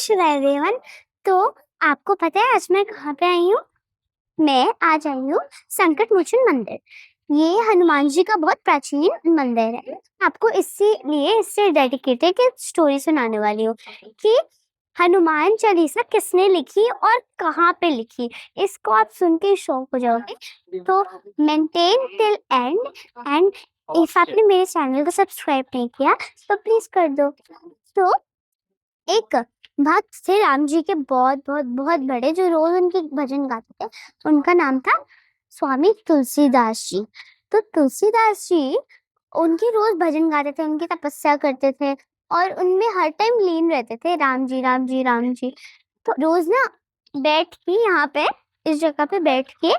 नमस्कार एवरीवन। तो आपको पता है आज मैं कहाँ पे आई हूँ? मैं आज आई हूँ संकट मोचन मंदिर। ये हनुमान जी का बहुत प्राचीन मंदिर है। आपको इससे डेडिकेटेड एक स्टोरी सुनाने वाली हूँ कि हनुमान चालीसा किसने लिखी और कहाँ पे लिखी। इसको आप सुन के शॉक हो जाओगे। तो maintain till and and if आपने मेरे चैनल को सब्सक्राइब नहीं किया तो प्लीज कर दो। तो एक भक्त थे राम जी के, बहुत बहुत बहुत बड़े, जो रोज उनके भजन गाते थे। उनका नाम था स्वामी तुलसीदास जी। तो तुलसीदास जी उनकी रोज भजन गाते थे, उनकी तपस्या करते थे और उनमें हर टाइम लीन रहते थे, राम जी राम जी राम जी। तो रोज ना बैठ के यहाँ पे इस जगह पे बैठ के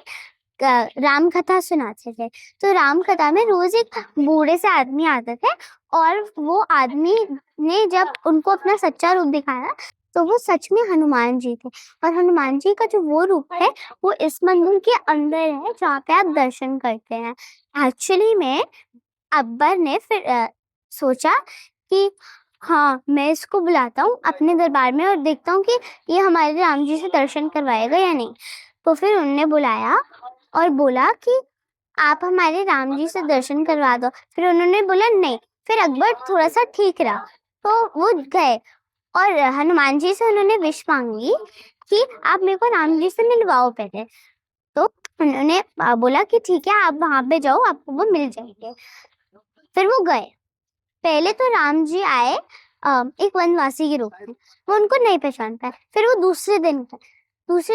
राम कथा सुनाते थे। तो राम कथा में रोज एक बूढ़े से आदमी आते थे और वो आदमी ने जब उनको अपना सच्चा रूप दिखाया तो वो सच में हनुमान जी थे। और हनुमान जी का जो वो रूप है वो इस मंदिर के अंदर है जहाँ पे आप दर्शन करते हैं। एक्चुअली में अकबर ने फिर सोचा कि हाँ, मैं इसको बुलाता हूँ अपने दरबार में और देखता हूँ कि ये हमारे राम जी से दर्शन करवाएगा या नहीं। तो फिर उनने बुलाया और बोला कि आप हमारे राम जी से दर्शन करवा दो। फिर उन्होंने बोला नहीं। फिर अकबर थोड़ा सा ठीक रहा तो वो गए और हनुमान जी से उन्होंने विश मांगी कि आप मेरे को राम जी से मिलवाओ पहले। तो उन्होंने बोला कि ठीक है, आप वहां पे जाओ, आपको वो मिल जाएंगे। फिर वो गए। पहले तो राम जी आए एक वनवासी के रूप में, वो उनको नहीं पहचान पाए। फिर वो दूसरे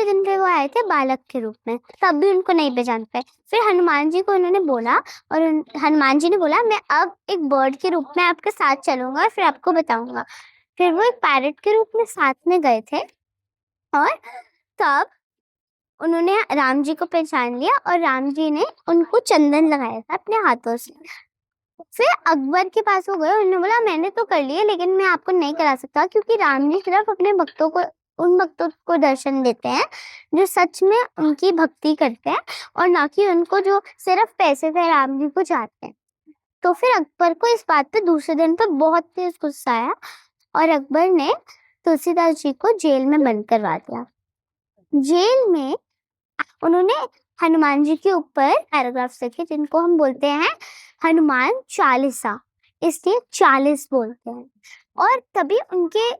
दिन पे वो आए थे बालक के रूप में, तब भी उनको नहीं पहचान पाए। फिर हनुमान जी को उन्होंने बोला और हनुमान जी ने बोला मैं अब एक बर्ड के रूप में आपके साथ चलूंगा और फिर आपको बताऊंगा। फिर वो एक पैरट के रूप में साथ में गए थे और तब उन्होंने राम जी को पहचान लिया और राम जी ने उनको चंदन लगाया था अपने हाथों से। फिर अकबर के पास वो गए, उन्होंने बोला मैंने तो कर लिया लेकिन मैं आपको नहीं करा सकता, क्योंकि राम जी सिर्फ अपने भक्तों को, उन भक्तों को दर्शन देते हैं जो सच में उनकी भक्ति करते हैं और ना कि उनको जो सिर्फ पैसे से राम जी को चाहते हैं। तो फिर अकबर को इस बात पे दूसरे दिन पे बहुत तेज गुस्सा आया और अकबर ने तुलसीदास जी को जेल में बंद करवा दिया। जेल में उन्होंने हनुमान जी के ऊपर पैराग्राफ्स लिखे जिनको हम बोलते हैं हनुमान चालीसा, इसलिए 40 बोलते हैं। और तभी उनके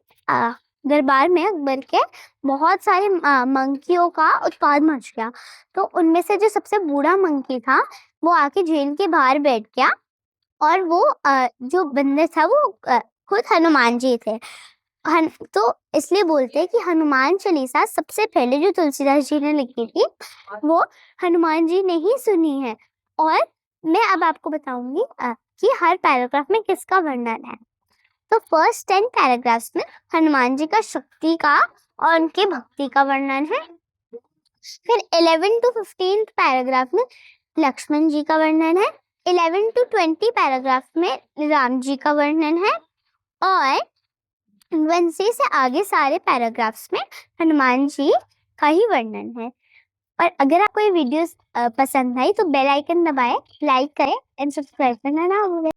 दरबार में अकबर के बहुत सारे मंकियों का उत्पाद मच गया। तो उनमें से जो सबसे बूढ़ा मंकी था वो आके जेल के बाहर बैठ गया और वो जो बंदर था वो खुद हनुमान जी थे। तो इसलिए बोलते हैं कि हनुमान चालीसा सबसे पहले जो तुलसीदास जी ने लिखी थी वो हनुमान जी ने ही सुनी है। और मैं अब आपको बताऊंगी कि हर पैराग्राफ में किसका वर्णन है। तो फर्स्ट 10 पैराग्राफ्स में हनुमान जी का शक्ति का और उनके भक्ति का वर्णन है। फिर 11 to 15 पैराग्राफ में लक्ष्मण जी का वर्णन है। 11 to 20 पैराग्राफ में राम जी का वर्णन है और 1 से आगे सारे पैराग्राफ्स में हनुमान जी का ही वर्णन है। और अगर आपको ये वीडियो पसंद आई तो बेल आइकन दबाएं, लाइक करें एंड सब्सक्राइब करना ना भूलें।